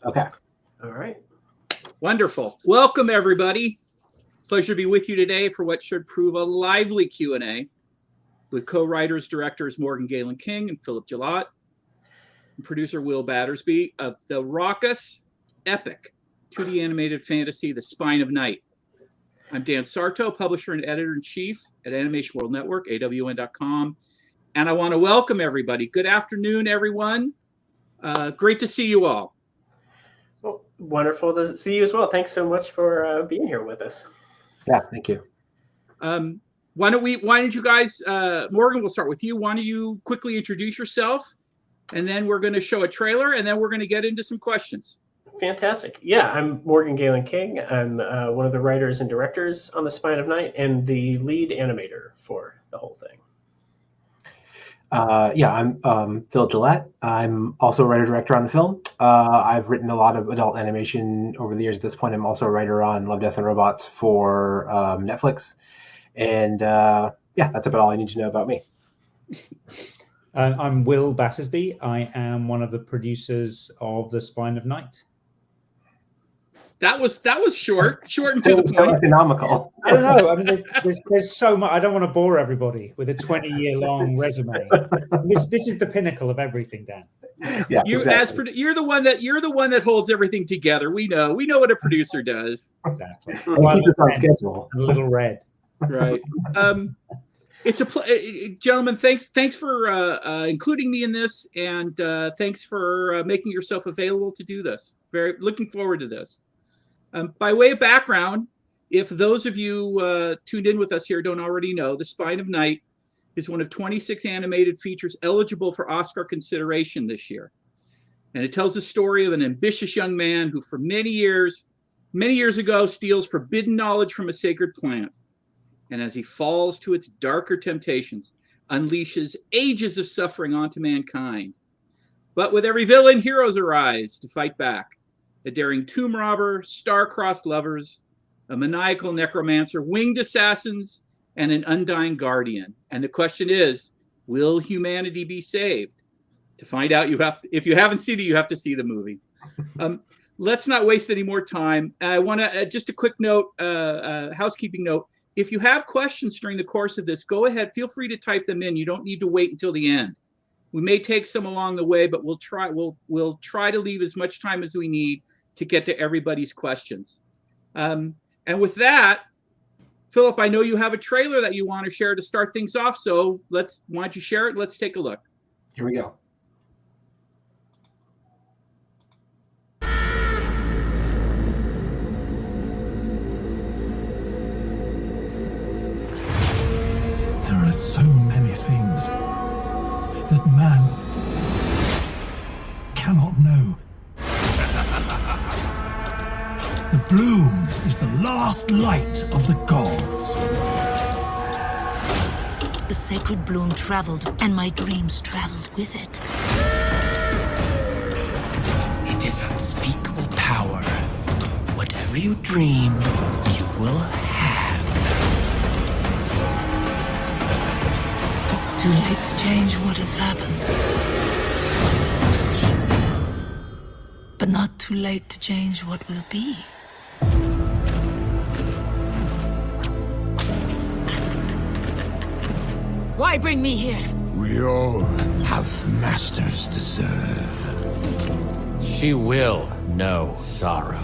Okay. All right. Wonderful. Welcome, everybody. Pleasure to be with you today for what should prove a lively Q&A with co-writers, directors Morgan Galen King and Philip Gillott, and producer Will Battersby of the raucous, epic 2D animated fantasy, The Spine of Night. I'm Dan Sarto, publisher and editor-in-chief at Animation World Network, AWN.com. And I want to welcome everybody. Good afternoon, everyone. Great to see you all. Well, wonderful to see you as well. Thanks so much for being here with us. Yeah, thank you. Why don't you guys, Morgan, we'll start with you. Why don't you quickly introduce yourself, and then we're going to show a trailer, and then we're going to get into some questions. Fantastic. Yeah, I'm Morgan Galen King. I'm one of the writers and directors on The Spine of Night and the lead animator for the whole thing. I'm Phil Gillette. I'm also a writer-director on the film. I've written a lot of adult animation over the years. At this point, I'm also a writer on Love, Death, and Robots for Netflix. And that's about all I need to know about me. I'm Will Battersby. I am one of the producers of The Spine of Night. That was short and to the point. Economical. I don't know. I mean, there's so much. I don't want to bore everybody with a 20-year-long resume. This is the pinnacle of everything, Dan. Yeah, exactly. You're the one that holds everything together. We know what a producer does. Exactly. On schedule. A little red. Right. It's gentlemen. Thanks for including me in this, and thanks for making yourself available to do this. Very looking forward to this. By way of background, if those of you tuned in with us here don't already know, The Spine of Night is one of 26 animated features eligible for Oscar consideration this year. And it tells the story of an ambitious young man who for many years ago steals forbidden knowledge from a sacred plant. And as he falls to its darker temptations, unleashes ages of suffering onto mankind. But with every villain, heroes arise to fight back. A daring tomb robber, star-crossed lovers, a maniacal necromancer, winged assassins, and an undying guardian. And the question is, will humanity be saved? To find out, if you haven't seen it, you have to see the movie. Let's not waste any more time. I want to just a quick note, housekeeping note. If you have questions during the course of this, go ahead. Feel free to type them in. You don't need to wait until the end. We may take some along the way, but we'll try to leave as much time as we need to get to everybody's questions. And with that, Philip, I know you have a trailer that you want to share to start things off. So why don't you share it? Let's take a look. Here we go. There are so many things that man cannot know. The bloom is the last light of the gods. The sacred bloom traveled, and my dreams traveled with it. It is unspeakable power. Whatever you dream, you will have. It's too late to change what has happened. But not too late to change what will be. Why bring me here? We all have masters to serve. She will know sorrow.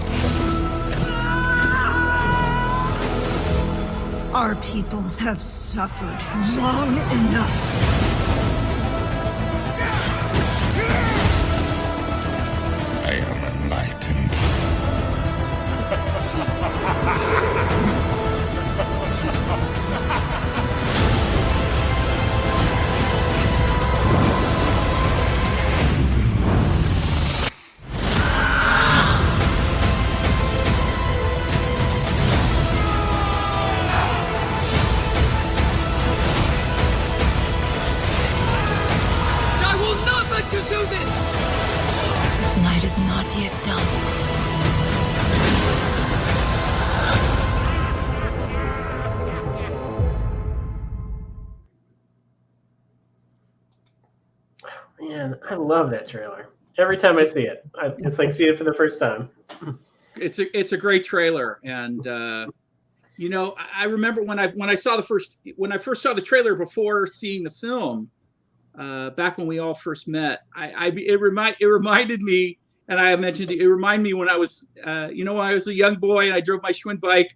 Our people have suffered long enough. I am enlightened. This night is not yet done. Man, I love that trailer. Every time I see it, it's like seeing it for the first time. It's a great trailer, and you know, I remember when I first saw the trailer before seeing the film, back when we all first met. It reminded me, and I mentioned it reminded me when I was when I was a young boy and I drove my Schwinn bike,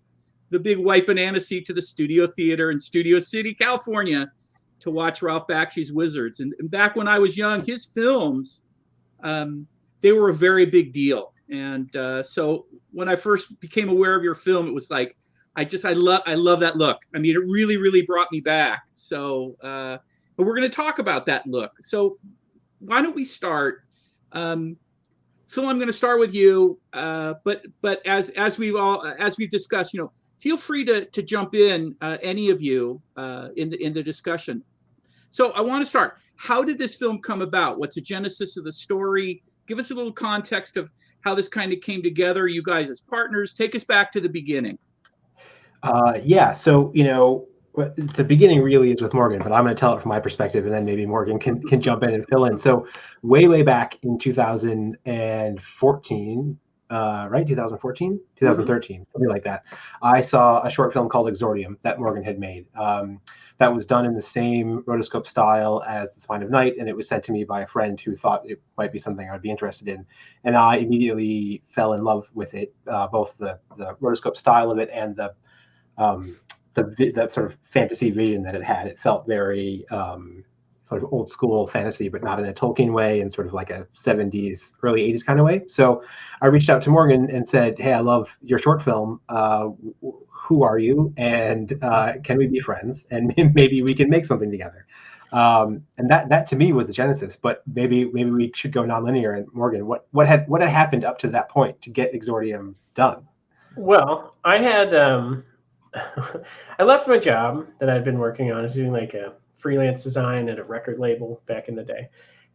the big white banana seat, to the Studio Theater in Studio City, California, to watch Ralph Bakshi's Wizards. And back when I was young, his films, they were a very big deal. And so when I first became aware of your film, it was like, I love that look. I mean, it really, really brought me back. So, but we're going to talk about that look. So why don't we start? Phil, I'm going to start with you. But as we've discussed, you know, feel free to jump in, any of you, in the discussion. So I want to start. How did this film come about? What's the genesis of the story? Give us a little context of how this kind of came together. You guys as partners, take us back to the beginning. Yeah. So, you know, the beginning really is with Morgan, but I'm going to tell it from my perspective, and then maybe Morgan can jump in and fill in. So way back in 2014, right? 2014, 2013, something like that. I saw a short film called Exordium that Morgan had made. That was done in the same rotoscope style as The Spine of Night, and it was sent to me by a friend who thought it might be something I'd be interested in. And I immediately fell in love with it, both the rotoscope style of it and the sort of fantasy vision that it had. It felt very sort of old school fantasy, but not in a Tolkien way, and sort of like a 70s, early 80s kind of way. So I reached out to Morgan and said, hey, I love your short film. Who are you? And can we be friends? And maybe we can make something together. And that to me was the genesis. But maybe we should go nonlinear. And Morgan, what had happened up to that point to get Exordium done? Well, I had I left my job that I'd been working on, doing like a freelance design at a record label back in the day.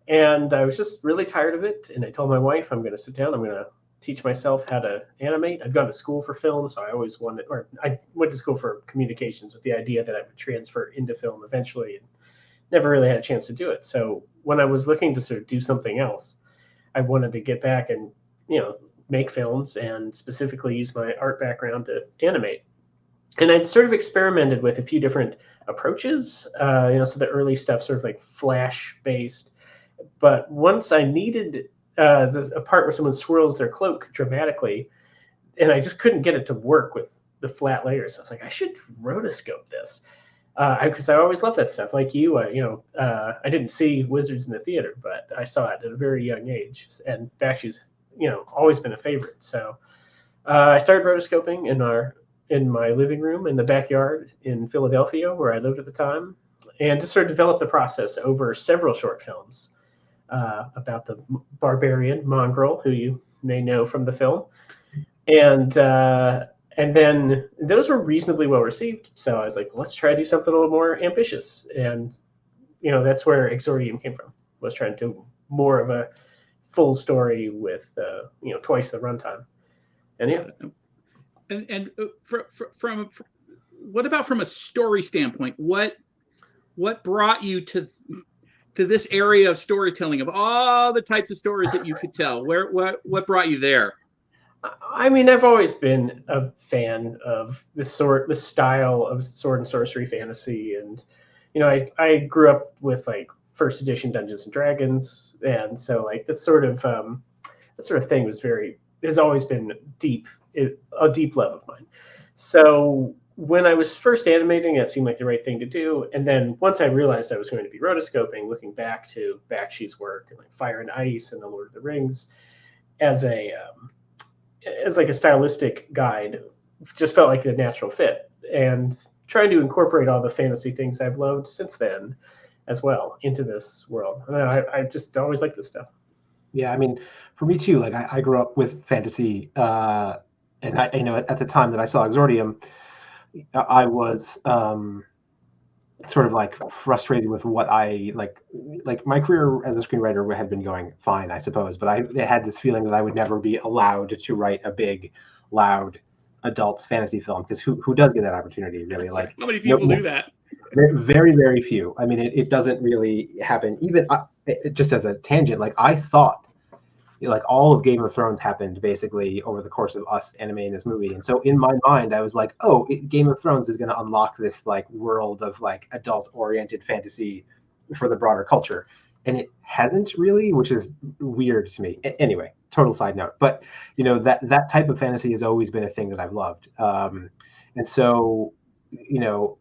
And I was just really tired of it. And I told my wife, I'm going to sit down, I'm going to teach myself how to animate. I'd gone to school for film, so I always wanted, or I went to school for communications with the idea that I would transfer into film eventually, and never really had a chance to do it. So when I was looking to sort of do something else, I wanted to get back and, you know, make films and specifically use my art background to animate. And I'd sort of experimented with a few different approaches, so the early stuff sort of like flash based. But once I needed a part where someone swirls their cloak dramatically, and I just couldn't get it to work with the flat layers. I was like, I should rotoscope this, because I always loved that stuff. Like you, I didn't see Wizards in the theater, but I saw it at a very young age, and Bakshi's, always been a favorite. So I started rotoscoping in my living room in the backyard in Philadelphia, where I lived at the time, and just sort of developed the process over several short films about the barbarian mongrel, who you may know from the film, and then those were reasonably well received. So I was like, let's try to do something a little more ambitious, and that's where Exordium came from. Was trying to do more of a full story with twice the runtime, and yeah. And from what about from a story standpoint? What brought you to this area of storytelling, of all the types of stories that you could tell? What brought you there? I mean, I've always been a fan of the style of sword and sorcery fantasy, and I grew up with like first edition Dungeons and Dragons, and so like that sort of thing has always been a deep love of mine. So when I was first animating, that seemed like the right thing to do. And then once I realized I was going to be rotoscoping, looking back to Bakshi's work and like Fire and Ice and The Lord of the Rings as like a stylistic guide, just felt like a natural fit. And trying to incorporate all the fantasy things I've loved since then as well into this world. And I just always liked this stuff. Yeah, I mean, for me too, like I grew up with fantasy, and I, at the time that I saw Exordium, I was sort of like frustrated with what I like my career as a screenwriter had been going fine, I suppose, but I had this feeling that I would never be allowed to write a big, loud adult fantasy film, because who does get that opportunity, really? Like, how many people do that? Very, very few. I mean, it doesn't really happen. Even just as a tangent, like I thought like all of Game of Thrones happened basically over the course of us animating this movie. And so in my mind, I was like, oh, Game of Thrones is going to unlock this like world of like adult oriented fantasy for the broader culture. And it hasn't really, which is weird to me. Anyway, total side note. But, you know, that type of fantasy has always been a thing that I've loved. And so, you know,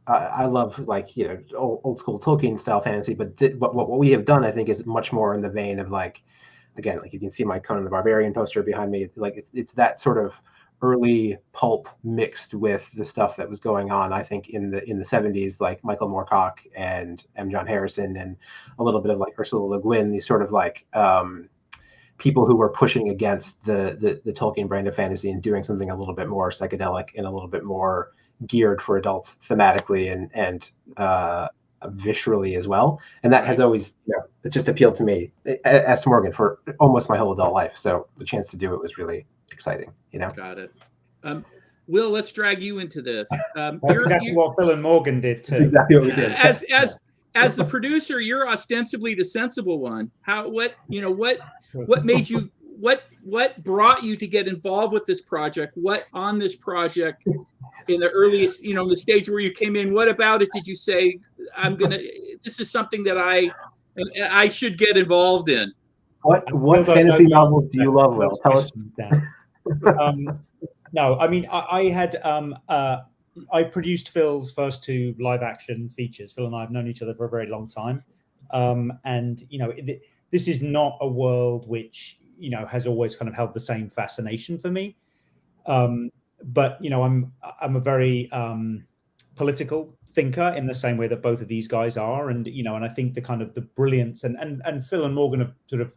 I love like, you know, old school Tolkien style fantasy, but what we have done, I think, is much more in the vein of like, again, like you can see my Conan the Barbarian poster behind me. Like it's that sort of early pulp mixed with the stuff that was going on, I think, in the 70s, like Michael Moorcock and M. John Harrison and a little bit of like Ursula Le Guin, these sort of like people who were pushing against the Tolkien brand of fantasy and doing something a little bit more psychedelic and a little bit more geared for adults thematically and viscerally as well. And that has always, you know, it just appealed to me as Morgan for almost my whole adult life. So the chance to do it was really exciting, you know. Got it. Will, let's drag you into this. That's exactly what Phil and Morgan did too. That's exactly what we did. As the producer, you're ostensibly the sensible one. What made you, what brought you to get involved with this project? What on this project in the earliest, you know, the stage where you came in, what about it did you say, this is something that I should get involved in? What fantasy novels do you love, Will? Tell us. No, I mean, I produced Phil's first two live action features. Phil and I have known each other for a very long time. And, you know, this is not a world which, you know, has always kind of held the same fascination for me. But, you know, I'm a very political thinker in the same way that both of these guys are. And, you know, and I think the kind of the brilliance and Phil and Morgan have sort of,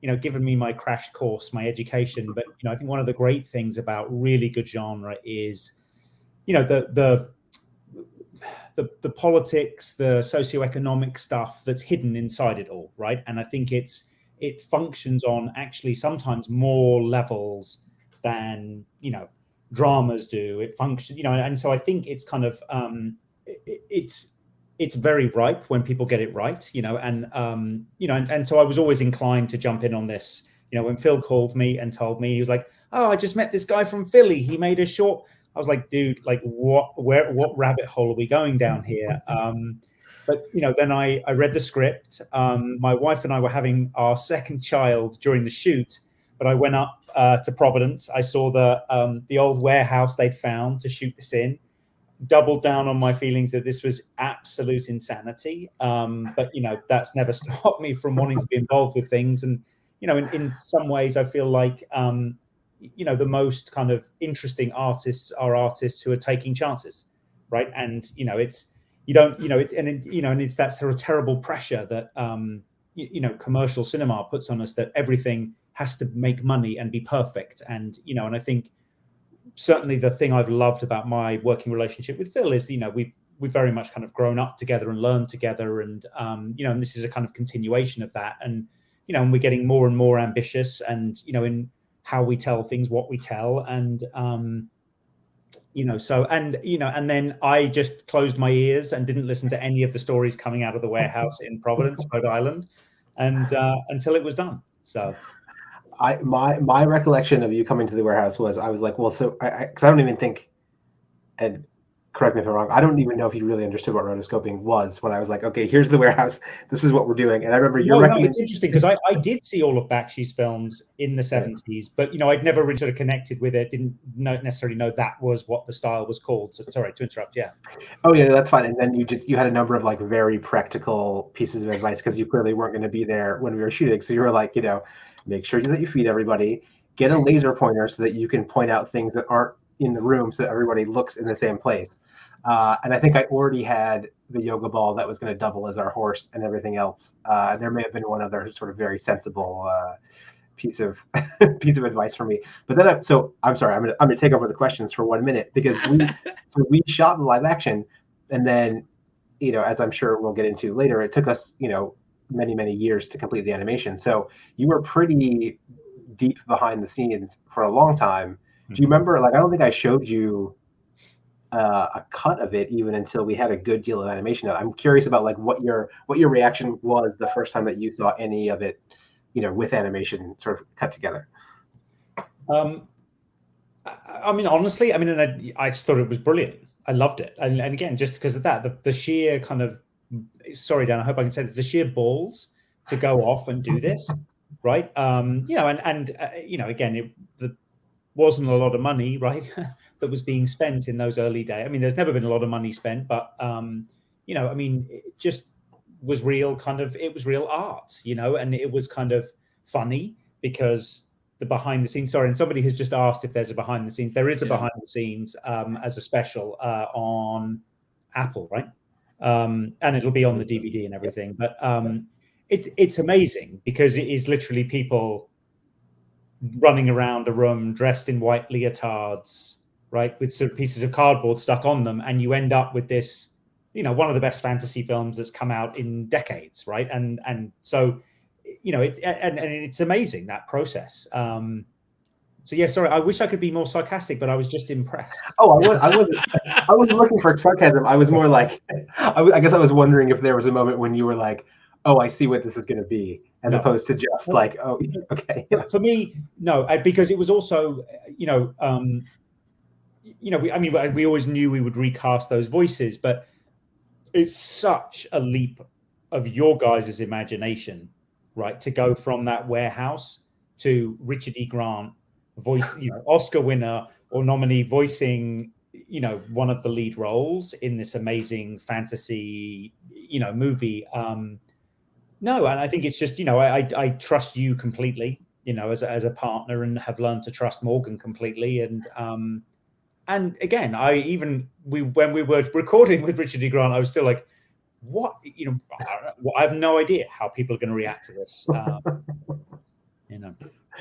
you know, given me my crash course, my education. But, you know, I think one of the great things about really good genre is, you know, the politics, the socioeconomic stuff that's hidden inside it all, right? And I think it functions on actually sometimes more levels than, you know, dramas do. It functions, you know, and so I think it's kind of it's very ripe when people get it right, you know, and you know, and so I was always inclined to jump in on this. You know, when Phil called me and told me, he was like, "Oh, I just met this guy from Philly. He made a short." I was like, "Dude, like, what rabbit hole are we going down here?" But you know, then I read the script. My wife and I were having our second child during the shoot, but I went up to Providence. I saw the old warehouse they'd found to shoot this in. Doubled down on my feelings that this was absolute insanity. But you know, that's never stopped me from wanting to be involved with things. And you know, in some ways, I feel like you know, the most kind of interesting artists are artists who are taking chances, right? And you know, it's you don't, you know, it's and it's that sort of terrible pressure that you know, commercial cinema puts on us, that everything has to make money and be perfect. And you know, and I think certainly the thing I've loved about my working relationship with Phil is, you know, we've very much kind of grown up together and learned together, and you know, and this is a kind of continuation of that. And you know, and we're getting more and more ambitious, and you know, in how we tell things, what we tell, and you know, so and you know, and then I just closed my ears and didn't listen to any of the stories coming out of the warehouse in Providence, Rhode Island, and until it was done. So. My recollection of you coming to the warehouse was, I was like, well, so because I don't even think, and correct me if I'm wrong, I don't even know if you really understood what rotoscoping was when I was like, okay, here's the warehouse, this is what we're doing. And I remember your recommendation. No, it's interesting because I did see all of Bakshi's films in the 70s, but you know, I'd never really sort of connected with it, didn't necessarily know that was what the style was called. So sorry to interrupt. Yeah. Oh yeah, no, that's fine. And then you had a number of like very practical pieces of advice because you clearly weren't going to be there when we were shooting. So you were like, you know, make sure that you feed everybody, get a laser pointer so that you can point out things that aren't in the room so that everybody looks in the same place. And I think I already had the yoga ball that was going to double as our horse and everything else. There may have been one other sort of very sensible piece of advice for me. But then, I'm sorry, I'm going to take over the questions for 1 minute because we shot the live action, and then, you know, as I'm sure we'll get into later, it took us, you know, many years to complete the animation. So you were pretty deep behind the scenes for a long time. Do you remember, like, I don't think I showed you a cut of it even until we had a good deal of animation. I'm curious about like what your reaction was the first time that you saw any of it with animation sort of cut together? I mean, honestly, and I just thought it was brilliant. I loved it, and again, just because of that, the sheer kind of, sorry, Dan, I hope I can say this, the sheer balls to go off and do this, right? And again, there wasn't a lot of money, right, that was being spent in those early days. I mean, there's never been a lot of money spent, but it just was real it was real art, and it was kind of funny because the behind the scenes. Sorry, and somebody has just asked if there's a behind the scenes. There is a behind the scenes as a special on Apple, right? And it'll be on the DVD and everything. But it's amazing because it is literally people running around a room dressed in white leotards, right, with sort of pieces of cardboard stuck on them, and you end up with this, one of the best fantasy films that's come out in decades, right? And so. It's amazing, that process. So yeah, sorry, I wish I could be more sarcastic, but I was just impressed. Oh, I wasn't looking for sarcasm. I was more like, I guess I was wondering if there was a moment when you were like, oh, I see what this is going to be, as opposed to just like, oh, okay. For me, no, because it was also, we always knew we would recast those voices, but it's such a leap of your guys' imagination, right, to go from that warehouse to Richard E. Grant, voice, Oscar winner or nominee, voicing, one of the lead roles in this amazing fantasy, movie. No, and I think it's just, I trust you completely, as a partner, and have learned to trust Morgan completely. And again, when we were recording with Richard E. Grant, I was still like, what, I have no idea how people are going to react to this.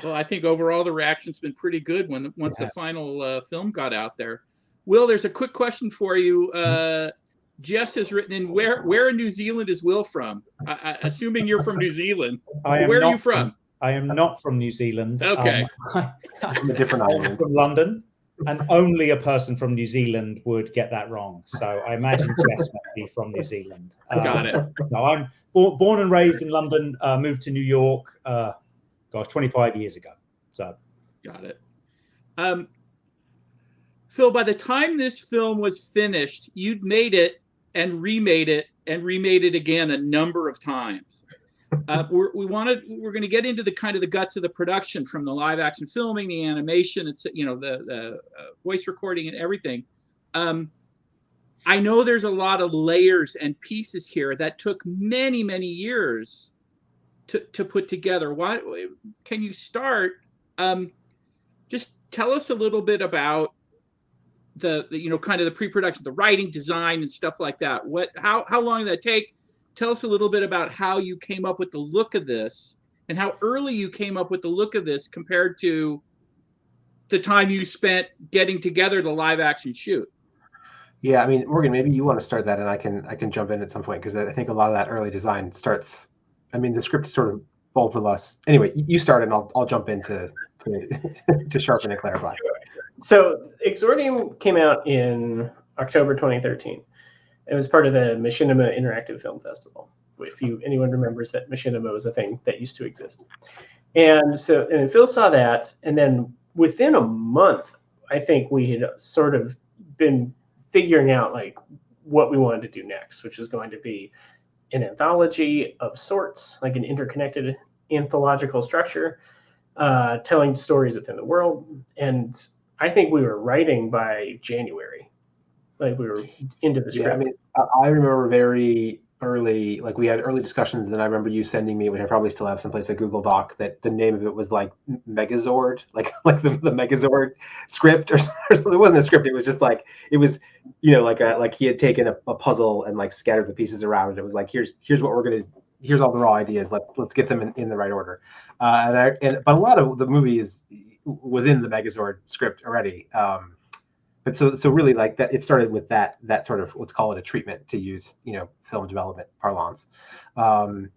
Well, I think overall the reaction's been pretty good once the final film got out there. Will, there's a quick question for you. Jess has written in, where in New Zealand is Will from? Assuming you're from New Zealand. Where are you from? I am not from New Zealand. Okay. I'm a different island. From London. And only a person from New Zealand would get that wrong. So I imagine Jess might be from New Zealand. Got it. No, I'm born and raised in London, moved to New York, 25 years ago. So, got it. Phil, by the time this film was finished, you'd made it and remade it again a number of times. We're going to get into the kind of the guts of the production, from the live action filming, the animation, it's the voice recording and everything. I know there's a lot of layers and pieces here that took many, many years to put together. Why can you start? Just tell us a little bit about the kind of the pre-production, the writing, design, and stuff like that. How long did that take? Tell us a little bit about how you came up with the look of this, and how early you came up with the look of this compared to the time you spent getting together the live action shoot. Yeah, I mean, Morgan, maybe you want to start that, and I can jump in at some point, because I think a lot of that early design starts. I mean, the script is sort of both of us. Anyway, you start, and I'll jump in to sharpen and clarify. So Exordium came out in October 2013. It was part of the Machinima Interactive Film Festival. If anyone remembers that Machinima was a thing that used to exist. And Phil saw that, and then within a month, I think we had sort of been figuring out like what we wanted to do next, which was going to be an anthology of sorts, like an interconnected anthological structure, telling stories within the world. And I think we were writing by January. Like we were into the script. Yeah, I mean, I remember very early, like we had early discussions, and then I remember you sending me, which I probably still have someplace, a Google Doc, that the name of it was like Megazord, like the Megazord script or something. It wasn't a script. It was just like, it was, like he had taken a puzzle and like scattered the pieces around, and it was like, here's what here's all the raw ideas. Let's get them in the right order. But a lot of the movie was in the Megazord script already. But so really, like that, it started with that sort of, let's call it a treatment, to use film development parlance, and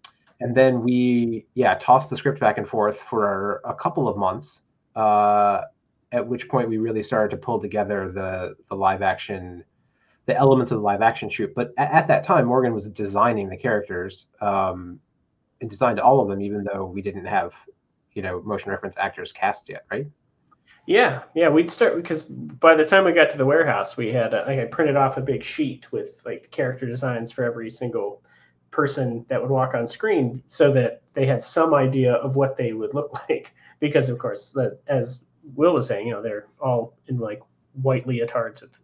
then we tossed the script back and forth for a couple of months, at which point we really started to pull together the live action, the elements of the live action shoot. But at that time, Morgan was designing the characters, and designed all of them, even though we didn't have, motion reference actors cast yet, right? Yeah, we'd start because by the time we got to the warehouse, we had I printed off a big sheet with like the character designs for every single person that would walk on screen, so that they had some idea of what they would look like. Because of course, as Will was saying, they're all in like white leotards with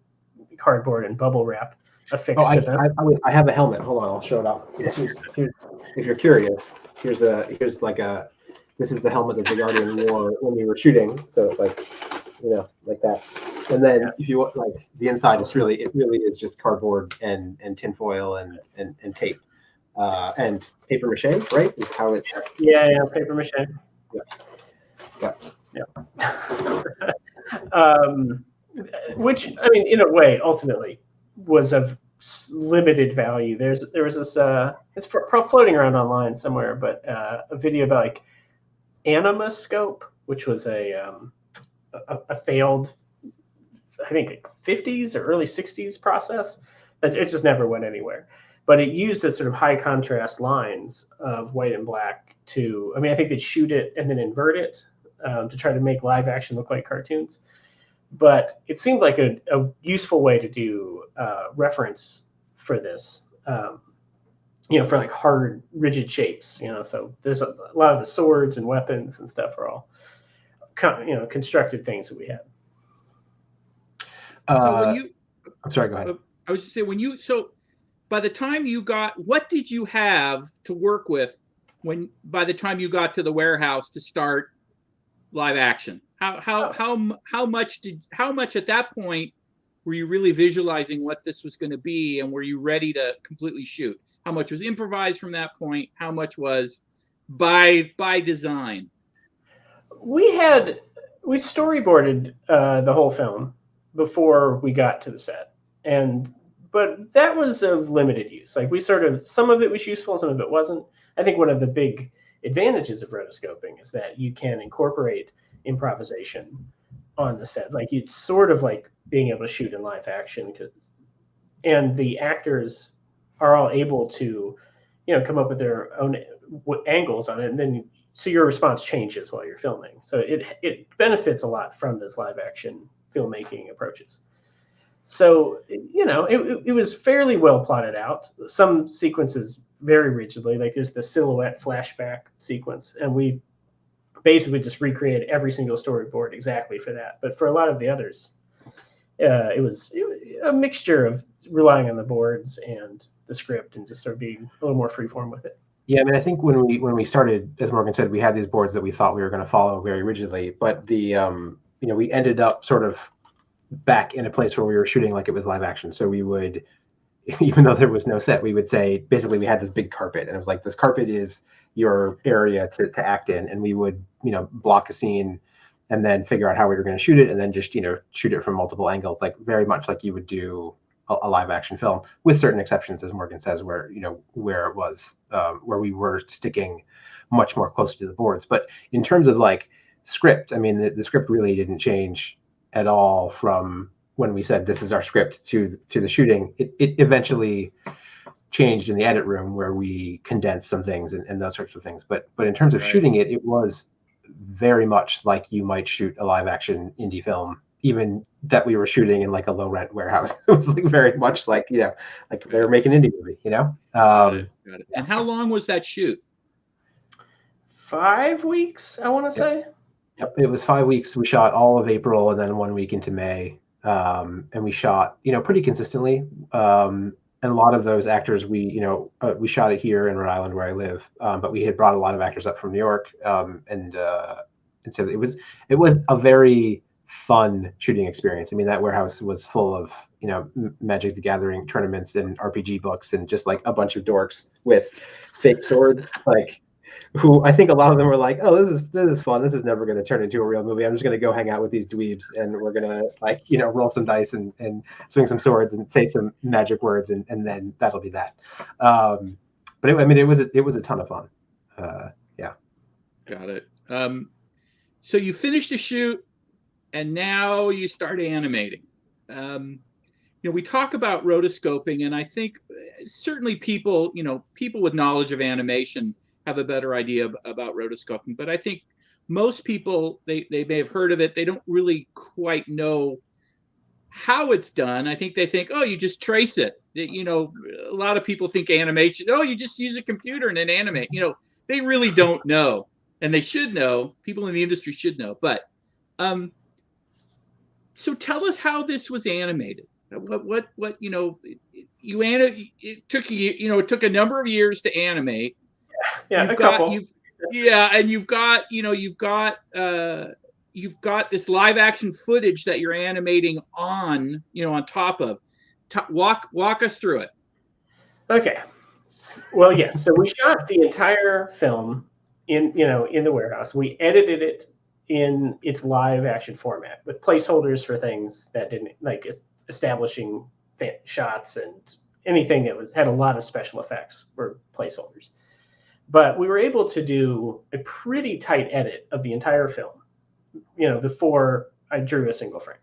cardboard and bubble wrap affixed to them. I have a helmet. Hold on, I'll show it off. Here's, if you're curious, this is the helmet that the Guardian wore when we were shooting. So it's like, like that. And then if you want, like, the inside is really is just cardboard and tinfoil and tape and paper mache, right? Is how it's. Yeah, paper mache. Yeah. Which, I mean, in a way, ultimately was of limited value. There was this it's floating around online somewhere, but a video about like Animascope, which was a failed, I think, like 50s or early 60s process. It just never went anywhere. But it used the sort of high contrast lines of white and black to, I think they'd shoot it and then invert it to try to make live action look like cartoons. But it seemed like a useful way to do reference for this, for like hard, rigid shapes. So there's a lot of the swords and weapons and stuff are all, constructed things that we had. So when you, I'm sorry, go ahead. I was just saying, so by the time you got, what did you have to work with by the time you got to the warehouse to start live action? How much at that point were you really visualizing what this was going to be, and were you ready to completely shoot? How much was improvised from that point? How much was by design? We storyboarded the whole film before we got to the set, but that was of limited use. Like, some of it was useful, some of it wasn't. I think one of the big advantages of rotoscoping is that you can incorporate improvisation on the set. Like, it's sort of like being able to shoot in live action, and the actors are all able to, come up with their own angles on it, and then so your response changes while you're filming. So it benefits a lot from this live action filmmaking approaches. So, it was fairly well plotted out. Some sequences very rigidly, like there's the silhouette flashback sequence, and we basically just recreated every single storyboard exactly for that. But for a lot of the others, it was a mixture of relying on the boards and the script and just sort of being a little more freeform with it. Yeah, I think when we started, as Morgan said, we had these boards that we thought we were going to follow very rigidly, but we ended up sort of back in a place where we were shooting like it was live action. So we would, even though there was no set, we would say, basically, we had this big carpet, and it was like, this carpet is your area to act in, and we would, block a scene and then figure out how we were going to shoot it, and then just, shoot it from multiple angles, like very much like you would do a live action film, with certain exceptions, as Morgan says, where where it was where we were sticking much more close to the boards. But in terms of like script, the script really didn't change at all from when we said this is our script to the shooting. It eventually changed in the edit room, where we condensed some things and those sorts of things. But in terms of shooting it, it was very much like you might shoot a live action indie film, even that we were shooting in like a low rent warehouse. It was like very much like, like they were making an indie movie, Got it. And how long was that shoot? 5 weeks, I want to say. Yep, it was 5 weeks. We shot all of April and then 1 week into May. And we shot, pretty consistently. And a lot of those actors, we shot it here in Rhode Island where I live. But we had brought a lot of actors up from New York. And so it was a very fun shooting experience. That warehouse was full of, Magic the Gathering tournaments and RPG books, and just like a bunch of dorks with fake swords, like, who I think a lot of them were like, oh, this is fun. This is never going to turn into a real movie. I'm just going to go hang out with these dweebs, and we're going to roll some dice and swing some swords and say some magic words, and then that'll be that. But it was a ton of fun. Yeah. Got it. So you finished the shoot, and now you start animating. We talk about rotoscoping, and I think certainly people with knowledge of animation have a better idea about rotoscoping. But I think most people, they may have heard of it. They don't really quite know how it's done. I think they think, oh, you just trace it. You know, a lot of people think animation, oh, you just use a computer and then animate. You know, they really don't know, and they should know. People in the industry should know. But so tell us how this was animated. What you know, it took it took a number of years to animate. Yeah, a couple. You've got this live action footage that you're animating on, on top of. Walk us through it. Okay. Well, yes. So we shot the entire film in the warehouse. We edited it in its live action format with placeholders for things that didn't, like establishing shots, and anything that had a lot of special effects were placeholders. But we were able to do a pretty tight edit of the entire film, before I drew a single frame,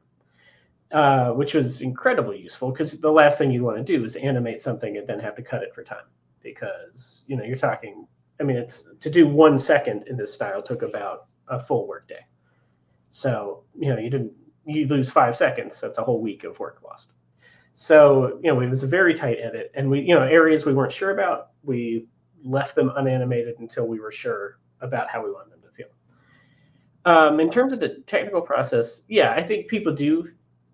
which was incredibly useful, because the last thing you want to do is animate something and then have to cut it for time, because you're talking. I mean, it's to do 1 second in this style took about a full work day. So you lose 5 seconds. That's a whole week of work lost. So it was a very tight edit, and we areas we weren't sure about, we left them unanimated until we were sure about how we wanted them to feel. In terms of the technical process, yeah, I think people do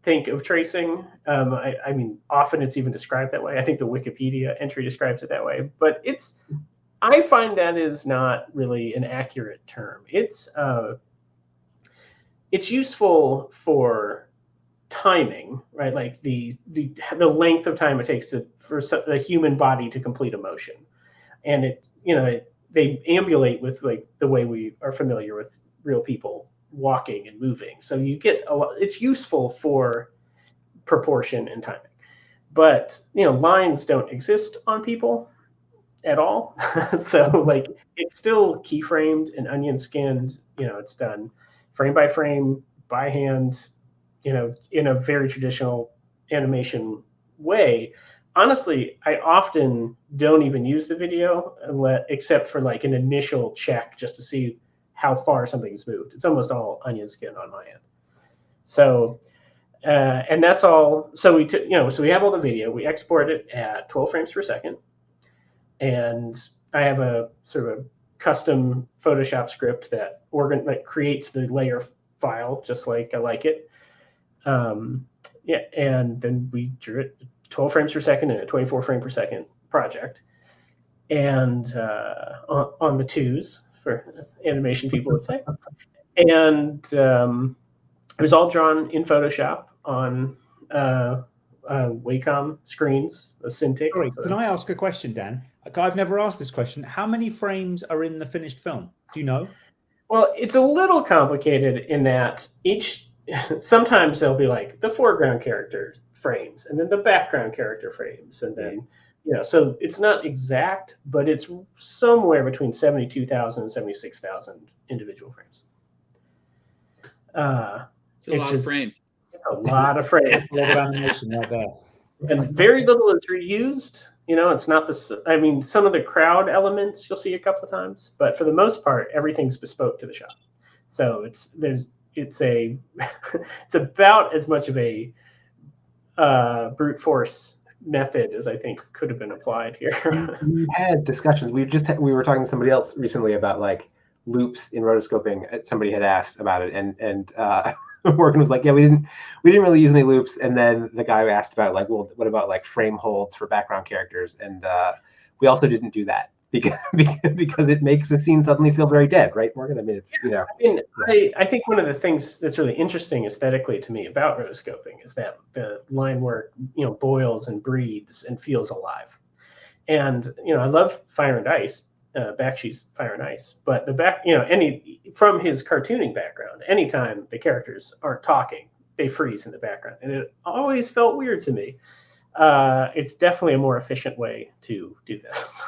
think of tracing. I mean, often it's even described that way. I think the Wikipedia entry describes it that way, but I find that is not really an accurate term. It's useful for timing, right? Like the length of time it takes for the human body to complete a motion, and they ambulate with like the way we are familiar with real people walking and moving. So you get a lot. It's useful for proportion and timing, but lines don't exist on people at all. So like it's still keyframed and onion skinned. It's done frame by frame by hand, in a very traditional animation way. Honestly, I often don't even use the video except for like an initial check just to see how far something's moved. It's almost all onion skin on my end. So, and that's all. So so we have all the video. We export it at 12 frames per second, and I have a sort of custom Photoshop script that creates the layer file just like I like it. And then we drew it 12 frames per second in a 24 frame per second project, and on the twos, for animation people would say. And it was all drawn in Photoshop on Wacom screens, a Cintiq. Sorry, can I ask a question, Dan? I've never asked this question. How many frames are in the finished film? Do you know? Well, it's a little complicated in that sometimes there'll be like the foreground character frames and then the background character frames, and then so it's not exact, but it's somewhere between 72,000 and 76,000 individual frames. It's a lot of frames. It's a lot of frames. It's a lot of animation right there. And very little is reused. It's not I mean, some of the crowd elements you'll see a couple of times, but for the most part, everything's bespoke to the shot. So it's about as much of a brute force method as I think could have been applied here. We had discussions. We were talking to somebody else recently about like loops in rotoscoping. Somebody had asked about it, and Morgan was like, yeah, we didn't really use any loops. And then the guy asked about like, well, what about like frame holds for background characters? And we also didn't do that because it makes the scene suddenly feel very dead, right, Morgan? I mean, it's I think one of the things that's really interesting aesthetically to me about rotoscoping is that the line work boils and breathes and feels alive. And I love Fire and Ice, Bakshi's Fire and Ice, but from his cartooning background, anytime the characters aren't talking, they freeze in the background, and it always felt weird to me. It's definitely a more efficient way to do this.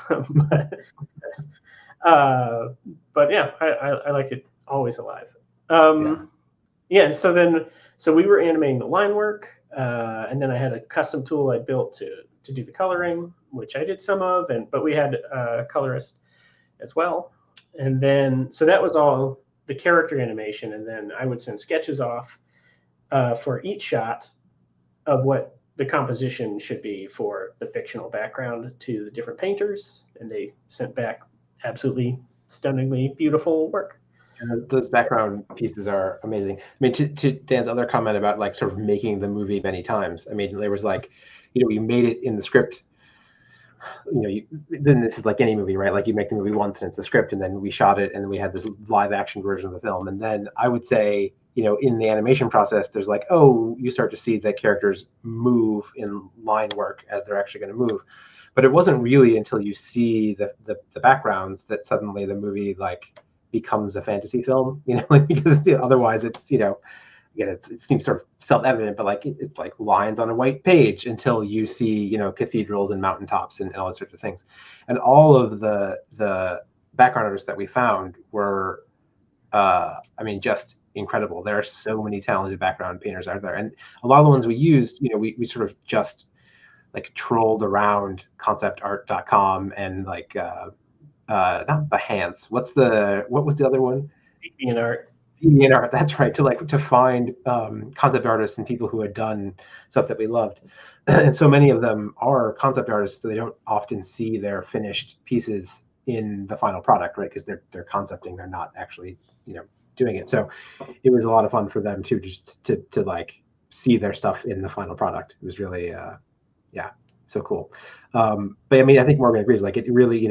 But yeah, I liked it always alive. And so we were animating the line work, and then I had a custom tool I built to do the coloring, which I did some of, but we had a colorist as well. And then, so that was all the character animation. And then I would send sketches off for each shot of what the composition should be for the fictional background to the different painters. And they sent back absolutely stunningly beautiful work. And those background pieces are amazing. I mean, to Dan's other comment about like sort of making the movie many times. I mean, there was like, you made it in the script. Then this is like any movie, right? Like you make the movie once and it's a script, and then we shot it, and then we had this live action version of the film. And then I would say, in the animation process, there's like, you start to see that characters move in line work as they're actually going to move. But it wasn't really until you see the backgrounds that suddenly the movie like becomes a fantasy film, because otherwise it's, again, it seems sort of self-evident, but like it's like lines on a white page until you see, cathedrals and mountaintops and all those sorts of things. And all of the background artists that we found were, just incredible. There are so many talented background painters out there, and a lot of the ones we used, we sort of just like trolled around conceptart.com and like not Behance. What was the other one? DeviantArt, that's right. To find concept artists and people who had done stuff that we loved, and so many of them are concept artists, so they don't often see their finished pieces in the final product, right? Because they're concepting, they're not actually doing it. So it was a lot of fun for them too, just to like see their stuff in the final product. It was really so cool. But I mean, I think Morgan agrees. Like it really,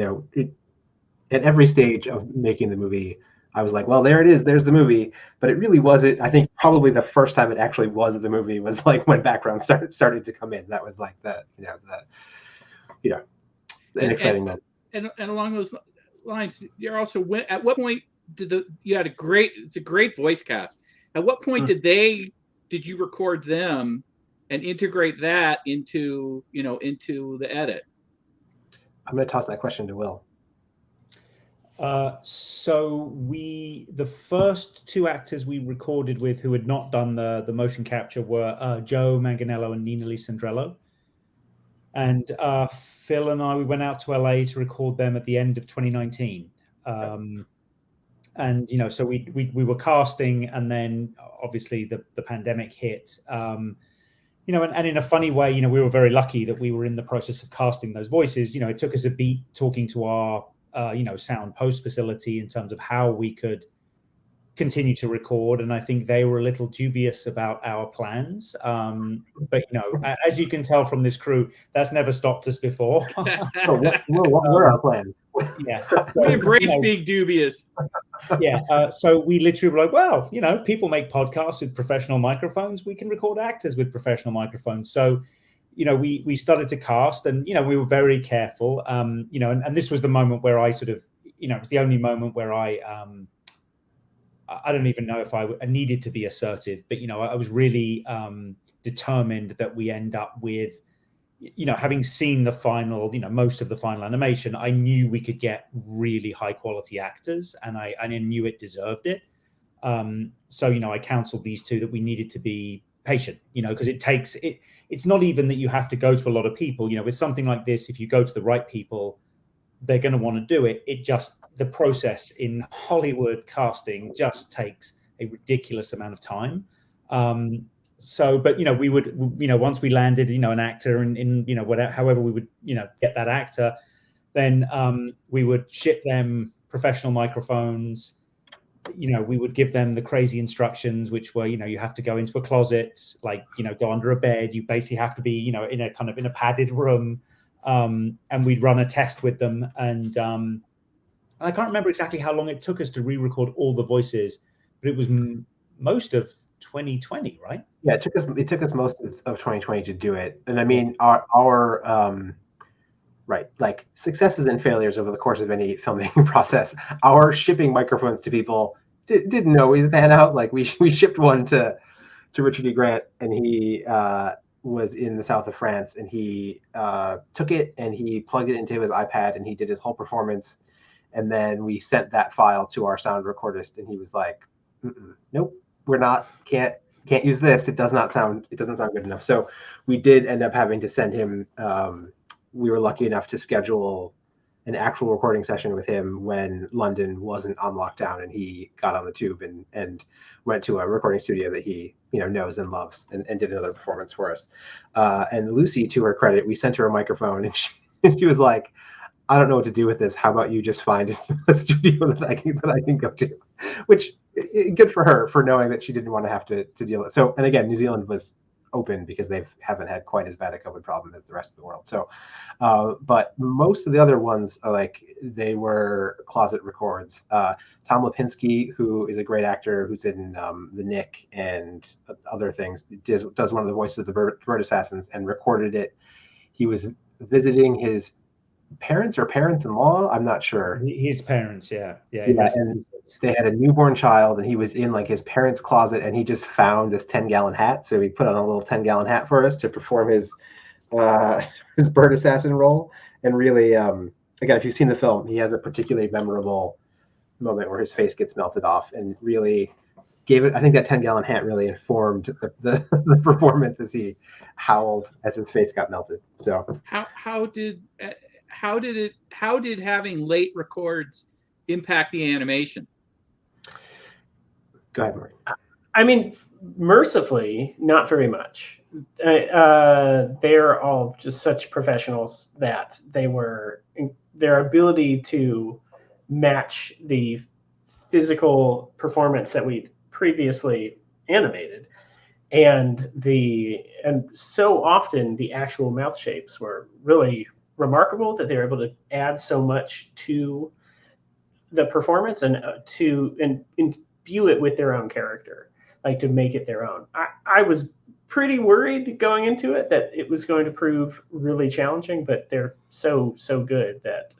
at every stage of making the movie, I was like, well, there it is. There's the movie. But it really wasn't. I think probably the first time it actually was the movie was like when background started to come in. That was like an exciting moment. And along those lines, you're also, at what point it's a great voice cast. At what point did you record them and integrate that into the edit? I'm going to toss that question to Will. So the first two actors we recorded with who had not done the motion capture were Joe Manganiello and Nina Lee Sandrello. And Phil and I, we went out to LA to record them at the end of 2019. And, so we were casting, and then obviously the pandemic hit. And in a funny way, we were very lucky that we were in the process of casting those voices. It took us a beat talking to our sound post facility in terms of how we could continue to record, and I think they were a little dubious about our plans. But as you can tell from this crew, that's never stopped us before. So what were our plans? Yeah, we embrace being dubious. Yeah, so we literally were like, well, people make podcasts with professional microphones. We can record actors with professional microphones. So we started to cast, and we were very careful. And this was the moment where I sort of, it was the only moment where I don't even know if I needed to be assertive, but I was really determined that we end up with, having seen the final, most of the final animation, I knew we could get really high quality actors, and I knew it deserved it. So I counseled these two that we needed to be patient, because it's not even that you have to go to a lot of people. With something like this, if you go to the right people, they're going to want to do it. It just, the process in Hollywood casting just takes a ridiculous amount of time. But we would, once we landed, an actor in whatever, however we would, get that actor, then we would ship them professional microphones. We would give them the crazy instructions, which were, you have to go into a closet, like, go under a bed. You basically have to be, in a padded room. And we'd run a test with them. And I can't remember exactly how long it took us to re-record all the voices, but it was most of 2020, right? Yeah, it took us most of 2020 to do it. And I mean, our right, like successes and failures over the course of any filmmaking process, our shipping microphones to people didn't always pan out. Like we shipped one to Richard E. Grant, and he was in the south of France, and he took it and he plugged it into his iPad and he did his whole performance. And then we sent that file to our sound recordist, and he was like, nope, can't use this. It doesn't sound good enough. So we did end up having to send him, we were lucky enough to schedule an actual recording session with him when London wasn't on lockdown, and he got on the tube and went to a recording studio that he knows and loves, and did another performance for us. And Lucy, to her credit, we sent her a microphone, and she was like, I don't know what to do with this. How about you just find a studio that I can go to? Which, good for her for knowing that she didn't want to have to deal with. So, and again, New Zealand was open because they haven't had quite as bad a COVID problem as the rest of the world. So, but most of the other ones are like, they were closet records. Tom Lipinski, who is a great actor who's in The Nick and other things, does one of the voices of the Bird Assassins, and recorded it. He was visiting his parents or parents-in-law, I'm not sure. His parents, yeah. And they had a newborn child, and he was in like his parents' closet, and he just found this 10-gallon hat, so he put on a little 10-gallon hat for us to perform his bird assassin role. And really, again, if you've seen the film, he has a particularly memorable moment where his face gets melted off, and really gave it. I think that 10-gallon hat really informed the performance as he howled as his face got melted. So how did having late records impact the animation? Go ahead, Mark. I mean, mercifully, not very much. They're all just such professionals that their ability to match the physical performance that we previously animated, and so often the actual mouth shapes were really remarkable, that they were able to add so much to the performance and imbue it with their own character, like to make it their own. I was pretty worried going into it that it was going to prove really challenging, but they're so good that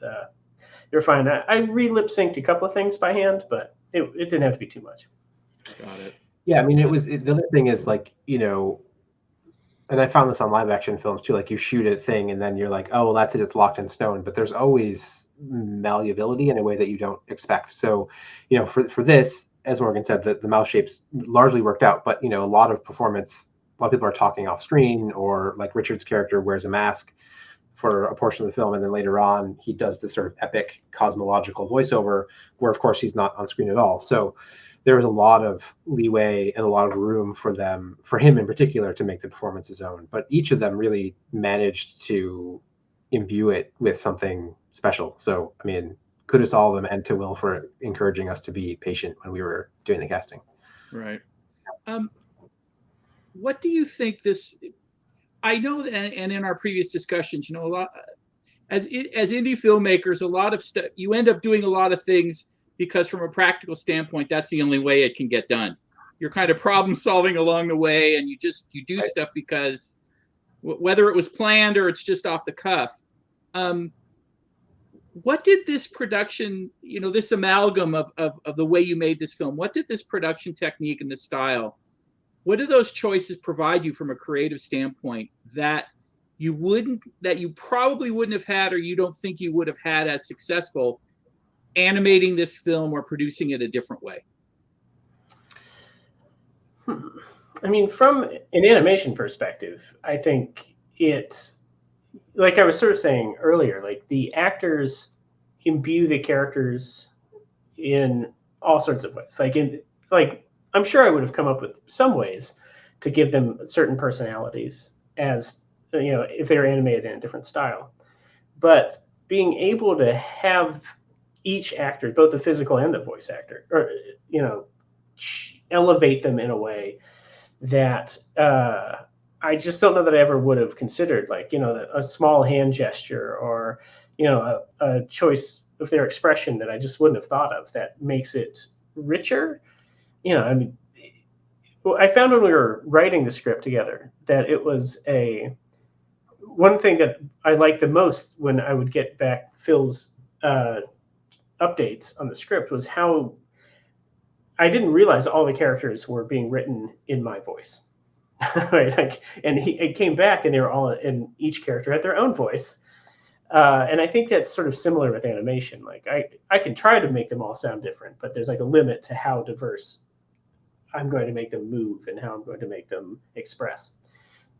they're fine. I re-lip synced a couple of things by hand, but it didn't have to be too much. Got it. Yeah, I mean, the other thing is, like, and I found this on live action films too, like you shoot a thing and then you're like, oh, well, that's it, it's locked in stone, but there's always malleability in a way that you don't expect. So, for this, as Morgan said, the mouth shapes largely worked out, but a lot of people are talking off screen, or like Richard's character wears a mask for a portion of the film, and then later on he does this sort of epic cosmological voiceover where, of course, he's not on screen at all. So there was a lot of leeway and a lot of room for him in particular, to make the performance his own. But each of them really managed to imbue it with something special. So, I mean, kudos to all of them, and to Will for encouraging us to be patient when we were doing the casting. Right. What do you think this? I know that, and in our previous discussions, a lot as indie filmmakers, a lot of stuff, you end up doing a lot of things because from a practical standpoint, that's the only way it can get done. You're kind of problem solving along the way, and you do right. Stuff because whether it was planned or it's just off the cuff. What did this production, this amalgam of the way you made this film, what did this production technique and this style, what do those choices provide you from a creative standpoint that you probably wouldn't have had, or you don't think you would have had as successful animating this film or producing it a different way? I mean, from an animation perspective, I think it's, like I was sort of saying earlier, like the actors imbue the characters in all sorts of ways. Like I'm sure I would have come up with some ways to give them certain personalities, as if they were animated in a different style. But being able to have each actor, both the physical and the voice actor, or elevate them in a way that I just don't know that I ever would have considered, like, a small hand gesture, or, a choice of their expression that I just wouldn't have thought of, that makes it richer. I mean, I found when we were writing the script together that it was one thing that I liked the most when I would get back Phil's updates on the script, was how I didn't realize all the characters were being written in my voice. Right, like, and it came back, and they were all, and each character had their own voice, and I think that's sort of similar with animation. Like I can try to make them all sound different, but there's like a limit to how diverse I'm going to make them move and how I'm going to make them express.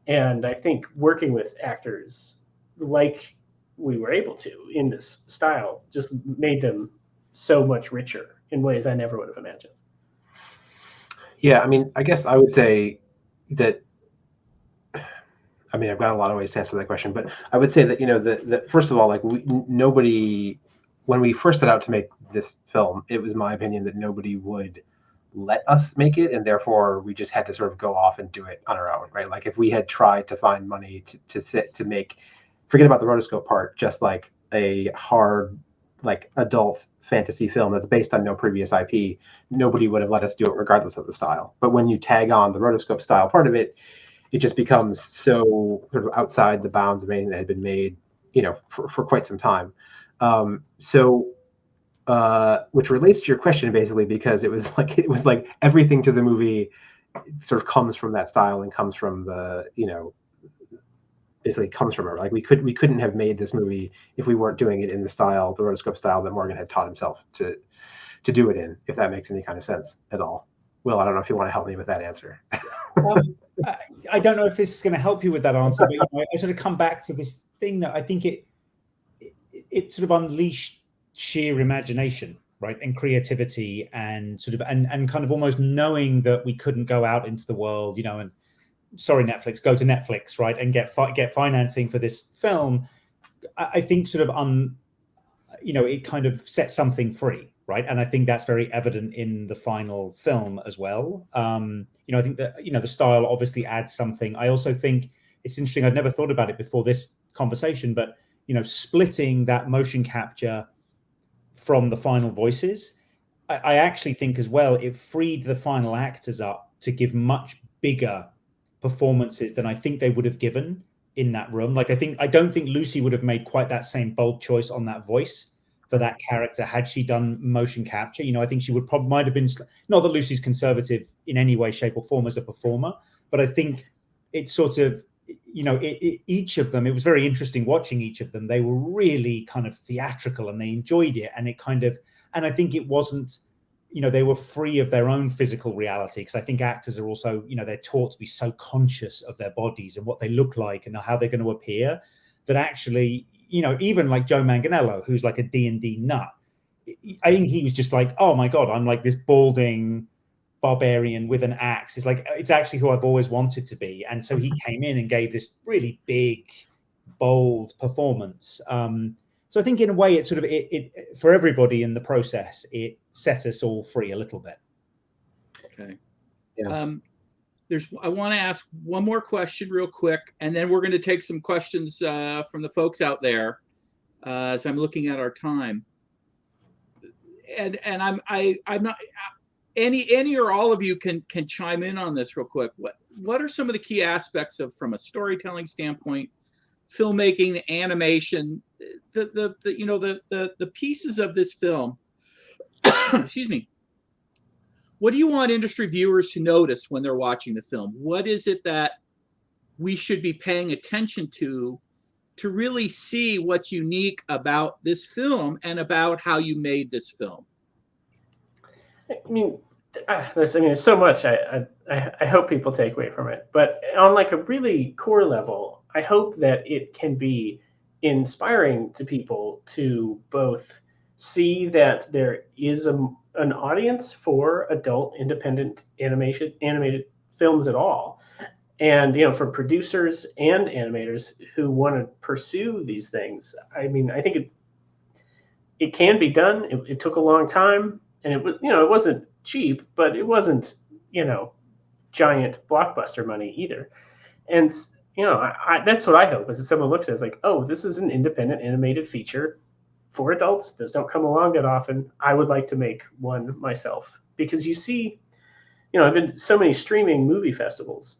And I think working with actors like we were able to in this style just made them so much richer in ways I never would have imagined. Yeah, I mean, I guess I would say that. I mean, I've got a lot of ways to answer that question, but I would say that that first of all, like nobody, when we first set out to make this film, it was my opinion that nobody would let us make it, and therefore we just had to sort of go off and do it on our own, right? Like if we had tried to find money to make, forget about the rotoscope part, just like a hard, like adult fantasy film that's based on no previous IP, nobody would have let us do it regardless of the style. But when you tag on the rotoscope style part of it, it just becomes so sort of outside the bounds of anything that had been made, for quite some time. Which relates to your question basically, because it was like everything to the movie sort of comes from that style and comes from the, basically comes from it. Like we couldn't have made this movie if we weren't doing it in the style, the rotoscope style that Morgan had taught himself to do it in, if that makes any kind of sense at all. Will, I don't know if you want to help me with that answer. I don't know if this is going to help you with that answer, but I sort of come back to this thing that I think it sort of unleashed sheer imagination, right, and creativity, and sort of and kind of almost knowing that we couldn't go out into the world, and sorry Netflix, go to Netflix, right, and get financing for this film. I think sort of it kind of set something free, right? And I think that's very evident in the final film as well. I think that, the style obviously adds something. I also think it's interesting. I'd never thought about it before this conversation, but, splitting that motion capture from the final voices, I actually think as well, it freed the final actors up to give much bigger performances than I think they would have given in that room. Like, I don't think Lucy would have made quite that same bold choice on that voice for that character had she done motion capture. I think she might have been, not that Lucy's conservative in any way, shape or form as a performer, but I think it's sort of, each of them, it was very interesting watching each of them. They were really kind of theatrical and they enjoyed it. And and I think it wasn't, they were free of their own physical reality, because I think actors are also, they're taught to be so conscious of their bodies and what they look like and how they're going to appear, that actually, even like Joe Manganiello, who's like a D&D nut, I think he was just like, oh my God, I'm like this balding barbarian with an axe. It's actually who I've always wanted to be. And so he came in and gave this really big, bold performance. So I think in a way, it's sort of it for everybody in the process, it set us all free a little bit. Okay. Yeah. I want to ask one more question real quick, and then we're going to take some questions from the folks out there as I'm looking at our time. And I'm not, any or all of you can chime in on this real quick. What are some of the key aspects from a storytelling standpoint, filmmaking, the animation, the pieces of this film? Excuse me. What do you want industry viewers to notice when they're watching the film? What is it that we should be paying attention to really see what's unique about this film and about how you made this film? There's so much I hope people take away from it. But on like a really core level, I hope that it can be inspiring to people to both see that there is an audience for adult independent animated films at all, and for producers and animators who want to pursue these things. I mean, I think it can be done. It took a long time, and it was it wasn't cheap, but it wasn't giant blockbuster money either. And that's what I hope, is that someone looks at it as like, oh, this is an independent animated feature for adults. Those don't come along that often. I would like to make one myself, because you see, I've been to so many streaming movie festivals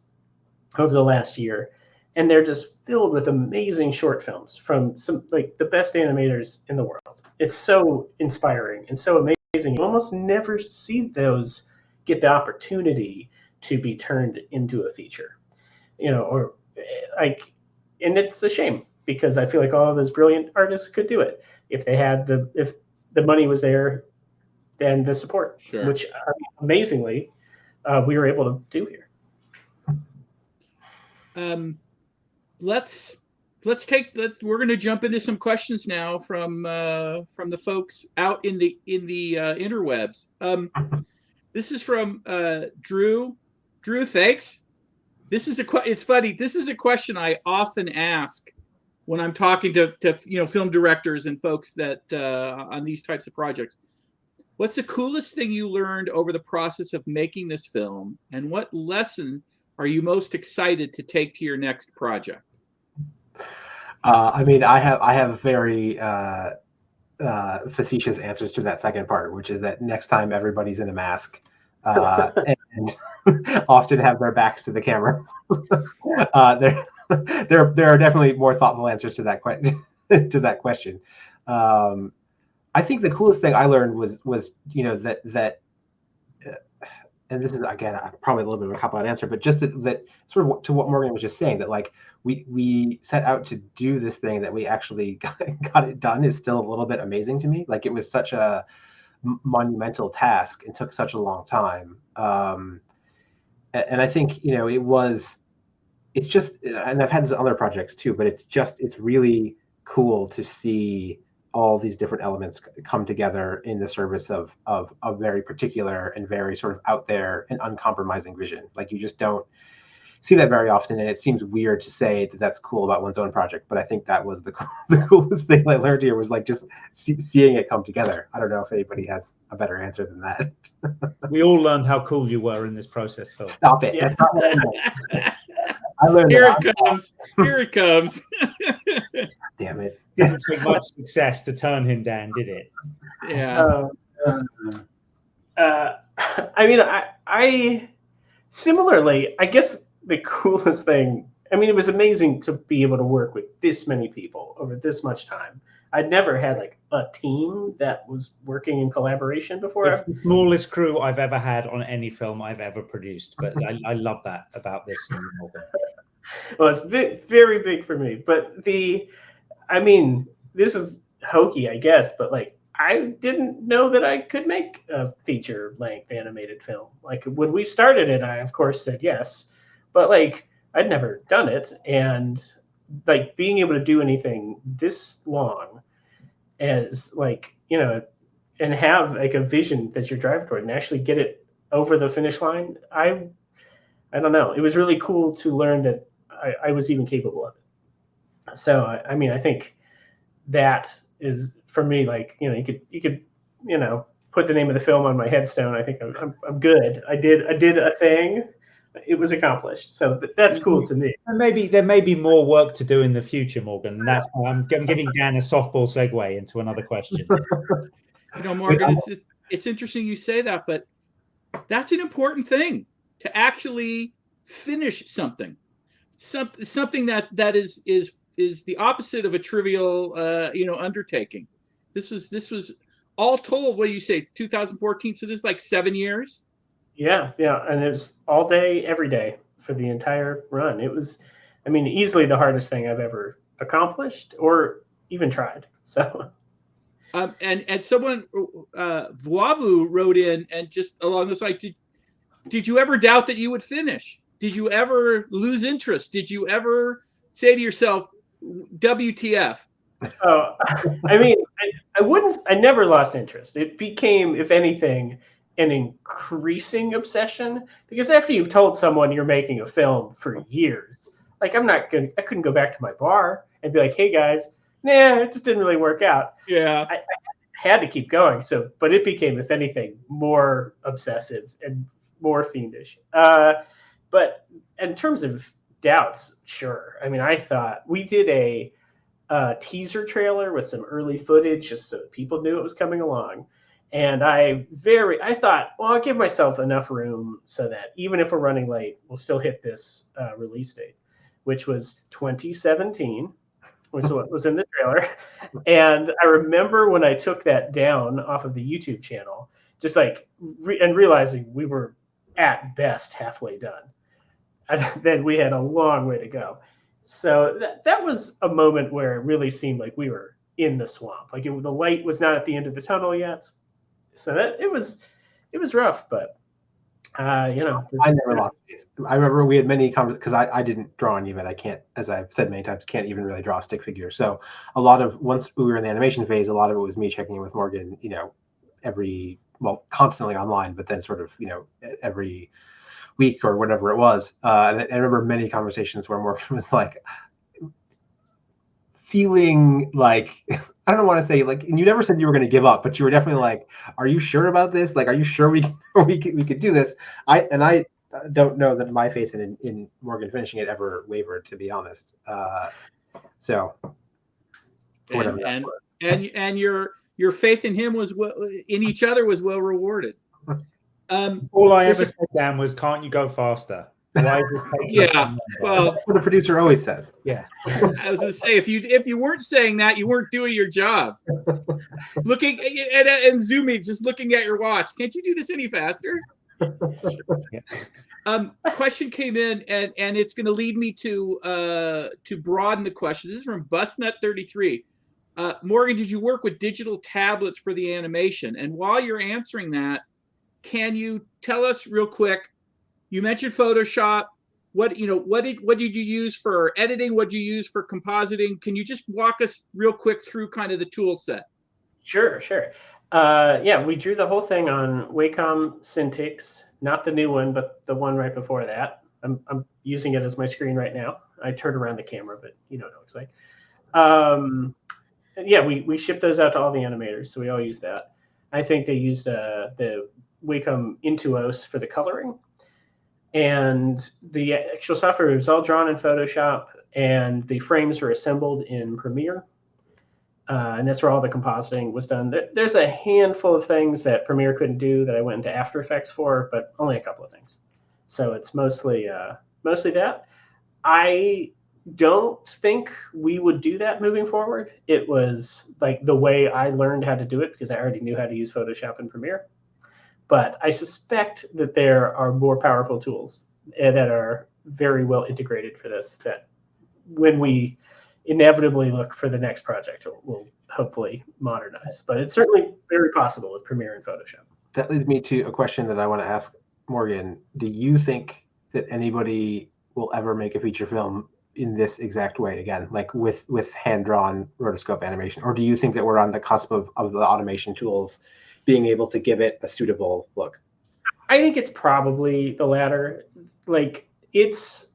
over the last year, and they're just filled with amazing short films from some like the best animators in the world. It's so inspiring and so amazing. You almost never see those get the opportunity to be turned into a feature, or like, and it's a shame, because I feel like all of those brilliant artists could do it if they had if the money was there and the support, sure. Which amazingly we were able to do here. Let's we're going to jump into some questions now from the folks out in the interwebs. This is from Drew. Drew, thanks. It's funny. This is a question I often ask when I'm talking to film directors and folks that on these types of projects. What's the coolest thing you learned over the process of making this film, and what lesson are you most excited to take to your next project? I mean, I have very facetious answers to that second part, which is that next time everybody's in a mask and often have their backs to the camera. There are definitely more thoughtful answers to that question. I think the coolest thing I learned was that and this is again probably a little bit of a cop-out answer, but just that sort of to what Morgan was just saying, that like we set out to do this thing, that we actually got it done, is still a little bit amazing to me. Like, it was such a monumental task and took such a long time. And I think it's just, and I've had this on other projects too, but it's really cool to see all these different elements come together in the service of a very particular and very sort of out there and uncompromising vision. Like, you just don't see that very often, and it seems weird to say that that's cool about one's own project, but I think that was the coolest thing I learned here, was like just seeing it come together. I don't know if anybody has a better answer than that. We all learned how cool you were in this process, Phil. Stop it. Yeah. That's not what I meant. I learned Here it comes. Here it comes. Damn it. Didn't take much success to turn him down, did it? Yeah. I mean, I similarly, I guess the coolest thing, I mean, it was amazing to be able to work with this many people over this much time. I'd never had like a team that was working in collaboration before. It's the smallest crew I've ever had on any film I've ever produced, but I love that about this. Well, it's very big for me, but I mean, this is hokey, I guess, but like, I didn't know that I could make a feature-length animated film. Like, when we started it, I of course said yes, but like, I'd never done it, and like, being able to do anything this long as like, and have like a vision that you're driving toward and actually get it over the finish line, I don't know. It was really cool to learn that I was even capable of it. So I mean, I think that is, for me, like, you could put the name of the film on my headstone. I think I'm good. I did a thing. It was accomplished. So that's cool to me. And there may be more work to do in the future, Morgan. And that's why I'm giving Dan a softball segue into another question. Morgan, it's interesting you say that, but that's an important thing, to actually finish something that is the opposite of a trivial undertaking. This was all told, what do you say, 2014? So this is like 7 years. Yeah, and it was all day, every day for the entire run. It was, I mean, easily the hardest thing I've ever accomplished or even tried. So, and someone, Vuavu, wrote in, and just along this line, did you ever doubt that you would finish? Did you ever lose interest? Did you ever say to yourself, WTF? Oh, I mean, I never lost interest. It became, if anything, an increasing obsession, because after you've told someone you're making a film for years, like, I couldn't go back to my bar and be like, hey guys, nah, it just didn't really work out. Yeah. I had to keep going. So, but it became, if anything, more obsessive and more fiendish. But in terms of doubts, sure. I mean, I thought we did a teaser trailer with some early footage just so people knew it was coming along. And I thought, well, I'll give myself enough room so that even if we're running late, we'll still hit this release date, which was 2017, which is what was in the trailer. And I remember when I took that down off of the YouTube channel, just like, and realizing we were at best halfway done. And then we had a long way to go. So that was a moment where it really seemed like we were in the swamp. Like, the light was not at the end of the tunnel yet. So it was rough, but I never lost faith. I remember we had many conversations because I didn't draw any of it. I can't, as I've said many times, can't even really draw a stick figure. So a lot of, once we were in the animation phase, a lot of it was me checking in with Morgan, constantly online, but then sort of, every week or whatever it was. And I remember many conversations where Morgan was like, feeling like, I don't want to say like, and you never said you were going to give up, but you were definitely like, are you sure about this? Like, are you sure we could do this? I don't know that my faith in Morgan finishing it ever wavered, to be honest. So whatever. And your faith in him in each other was well rewarded. All I ever said, Dan, was, "Can't you go faster? Why is this taking so long?" Well, that's what the producer always says. Yeah. I was going to say, if you weren't saying that, you weren't doing your job. Looking and zooming, just looking at your watch. Can't you do this any faster? Yeah. Question came in, and it's going to lead me to broaden the question. This is from Busnut33. Morgan, did you work with digital tablets for the animation? And while you're answering that, can you tell us real quick? You mentioned Photoshop. What did you use for editing? What did you use for compositing? Can you just walk us real quick through kind of the tool set? Sure. Yeah, we drew the whole thing on Wacom Cintiq, not the new one, but the one right before that. I'm using it as my screen right now. I turned around the camera, but you know what it looks like. Yeah, we shipped those out to all the animators, so we all use that. I think they used the Wacom Intuos for the coloring. And the actual software was all drawn in Photoshop, and the frames were assembled in Premiere. And that's where all the compositing was done. There's a handful of things that Premiere couldn't do that I went into After Effects for, but only a couple of things. So it's mostly that. I don't think we would do that moving forward. It was like the way I learned how to do it because I already knew how to use Photoshop and Premiere. But I suspect that there are more powerful tools that are very well integrated for this, that when we inevitably look for the next project, we'll hopefully modernize. But it's certainly very possible with Premiere and Photoshop. That leads me to a question that I want to ask Morgan. Do you think that anybody will ever make a feature film in this exact way again, like with hand-drawn rotoscope animation? Or do you think that we're on the cusp of the automation tools being able to give it a suitable look? I think it's probably the latter. Like there's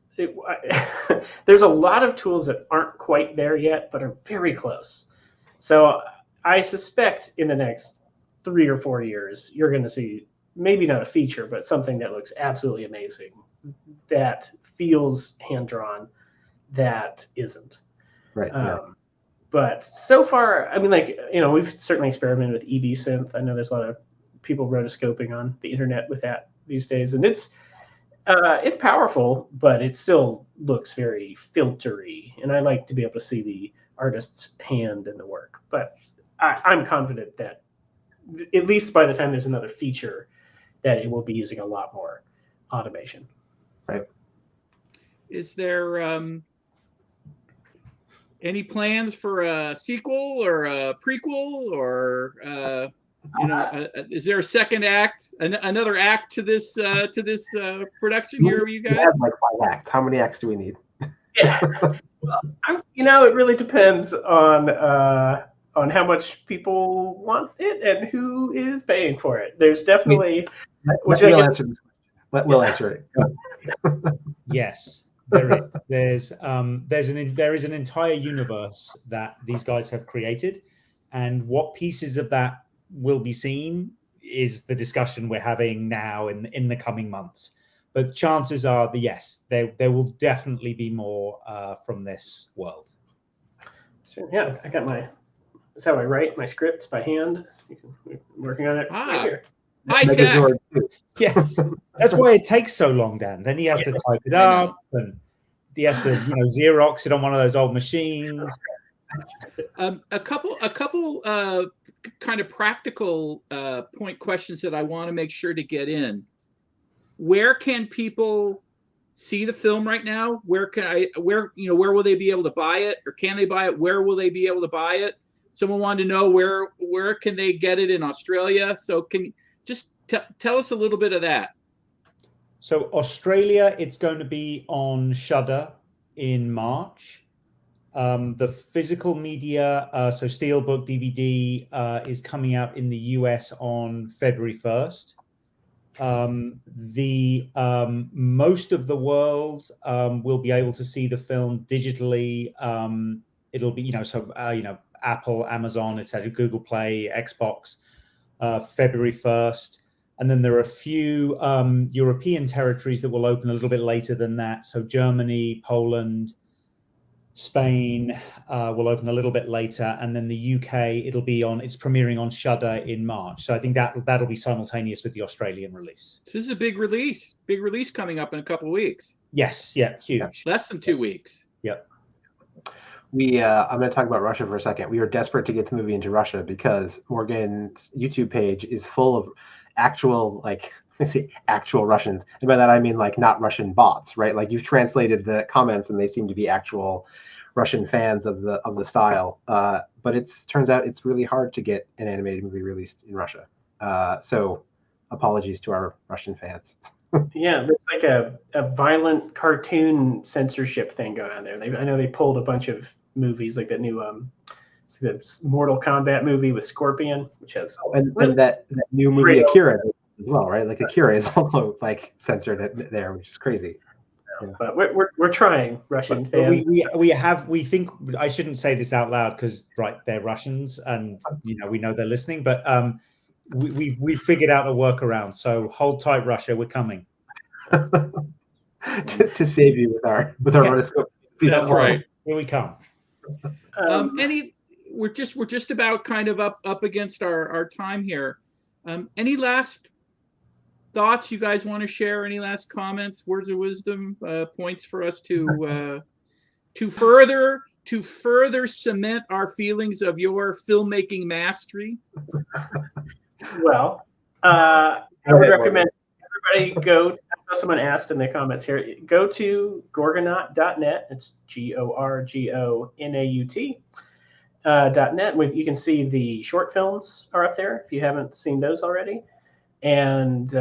a lot of tools that aren't quite there yet, but are very close. So I suspect in the next 3 or 4 years, you're going to see maybe not a feature, but something that looks absolutely amazing, that feels hand-drawn, that isn't. Right. But so far, I mean, we've certainly experimented with EV synth. I know there's a lot of people rotoscoping on the internet with that these days, and it's powerful, but it still looks very filtery. And I like to be able to see the artist's hand in the work. But I'm confident that at least by the time there's another feature, that it will be using a lot more automation. Right. Is there any plans for a sequel or a prequel, or is there a second act, another act to this production here, you guys? We have like 5 acts. How many acts do we need? Yeah, well, it really depends on how much people want it and who is paying for it. There's definitely, we'll answer it. Yes. There is an entire universe that these guys have created, and what pieces of that will be seen is the discussion we're having now in the coming months. But chances are there will definitely be more from this world. Sure. Yeah, I got that's how I write my scripts by hand. I'm working on it right here. High tech. Yeah, that's why it takes so long, Dan. Then he has to type it up, and he has to, Xerox it on one of those old machines. A couple kind of practical point questions that I want to make sure to get in. Where can people see the film right now? Where will they be able to buy it, or can they buy it? Where will they be able to buy it? Someone wanted to know where can they get it in Australia. So can you just tell us a little bit of that? So Australia, it's going to be on Shudder in March. The physical media, so Steelbook DVD, is coming out in the US on February 1st. Most of the world will be able to see the film digitally. It'll be, Apple, Amazon, etc., Google Play, Xbox, February 1st. And then there are a few European territories that will open a little bit later than that. So Germany, Poland, Spain will open a little bit later, and then the UK, it's premiering on Shudder in March. So I think that'll be simultaneous with the Australian release. So this is a big release coming up in a couple of weeks. Yes, yeah, huge. Less than 2 weeks. Yep. I'm going to talk about Russia for a second. We are desperate to get the movie into Russia because Morgan's YouTube page is full of actual Russians, and by that I mean like not Russian bots, right? Like you've translated the comments and they seem to be actual Russian fans of the style. But turns out it's really hard to get an animated movie released in Russia. So apologies to our Russian fans. Yeah, there's like a violent cartoon censorship thing going on there. I know they pulled a bunch of movies, like that new the Mortal Kombat movie with Scorpion, which has and that new movie Akira as well, right? Like Akira is also like censored there, which is crazy. Yeah. But we're trying, Russian fans. We think, I shouldn't say this out loud because they're Russians and we know they're listening, but we figured out a workaround. So hold tight, Russia, we're coming to save you with our rotoscope. That's right. Here we come. We're just about kind of up against our time here. Any last thoughts you guys want to share? Any last comments, words of wisdom, points for us to further cement our feelings of your filmmaking mastery? Well, I would recommend everybody go. Someone asked in the comments here. Go to gorgonaut.net. It's GORGONAUT.net. You can see the short films are up there if you haven't seen those already. And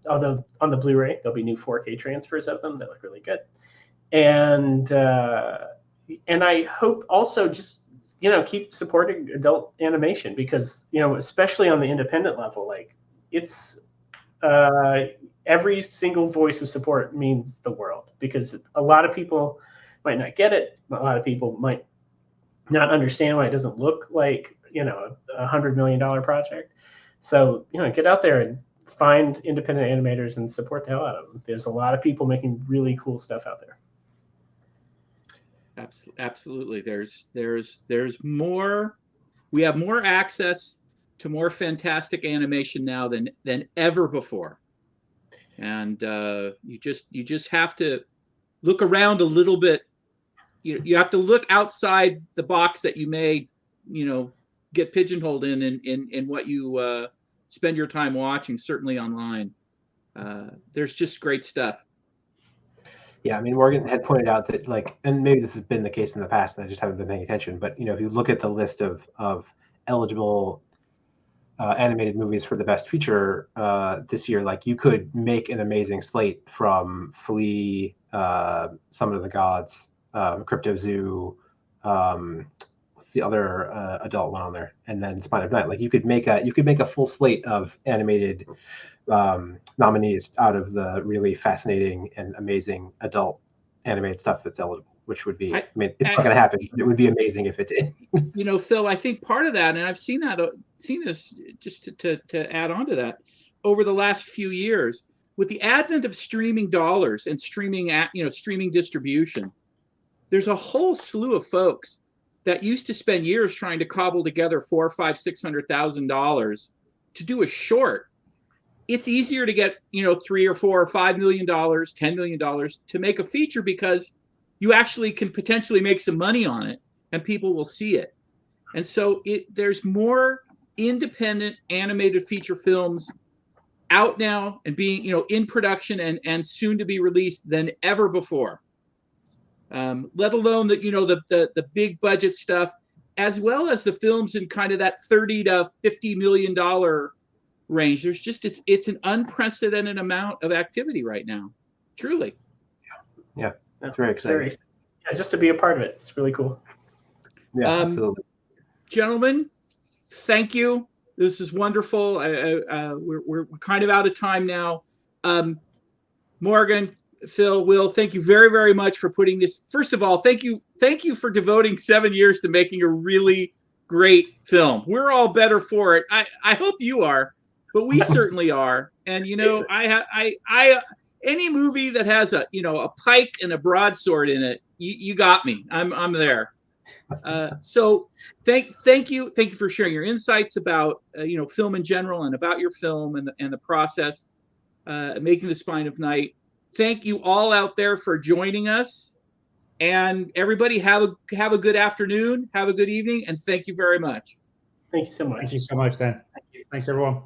although on the Blu-ray there'll be new 4K transfers of them that look really good. And I hope also just keep supporting adult animation because especially on the independent level, like it's every single voice of support means the world because a lot of people might not get it. A lot of people might not understand why it doesn't look like $100 million project. So get out there and find independent animators and support the hell out of them. There's a lot of people making really cool stuff out there. Absolutely. There's more. We have more access to more fantastic animation now than ever before. And you just have to look around a little bit. You have to look outside the box that you may get pigeonholed in what you spend your time watching. Certainly online, there's just great stuff. Yeah, I mean, Morgan had pointed out that, and maybe this has been the case in the past, and I just haven't been paying attention. But if you look at the list of eligible animated movies for the Best Feature this year, you could make an amazing slate from Flea, Summon of the Gods, Crypto Zoo, what's the other adult one on there, and then Spine of Night. You could make a full slate of animated nominees out of the really fascinating and amazing adult animated stuff that's eligible, which would be, it's not going to happen. It would be amazing if it did. Phil, I think part of that, and I've seen this just to add on to that, over the last few years, with the advent of streaming dollars and streaming distribution, there's a whole slew of folks that used to spend years trying to cobble together $400,000, $500,000, $600,000 to do a short. It's easier to get, $3 or $4 or $5 million, $10 million to make a feature because you actually can potentially make some money on it and people will see it. And so there's more independent animated feature films out now and being, in production and soon to be released than ever before. Let alone that, the big budget stuff, as well as the films in kind of that $30 to $50 million range. There's just it's an unprecedented amount of activity right now. Truly. Yeah, that's very exciting. Yeah, just to be a part of it, it's really cool. Yeah, absolutely. Gentlemen, thank you. This is wonderful. We're kind of out of time now. Morgan, Phil, Will, thank you very, very much for putting this. First of all, thank you for devoting 7 years to making a really great film. We're all better for it. I hope you are, but we certainly are. And you know, I any movie that has a pike and a broadsword in it, you got me. I'm there. So thank you for sharing your insights about film in general and about your film and the process making The Spine of Night. Thank you all out there for joining us, and everybody have a good afternoon, have a good evening, and thank you very much. Thank you so much. Thank you so much, Dan. Thanks everyone.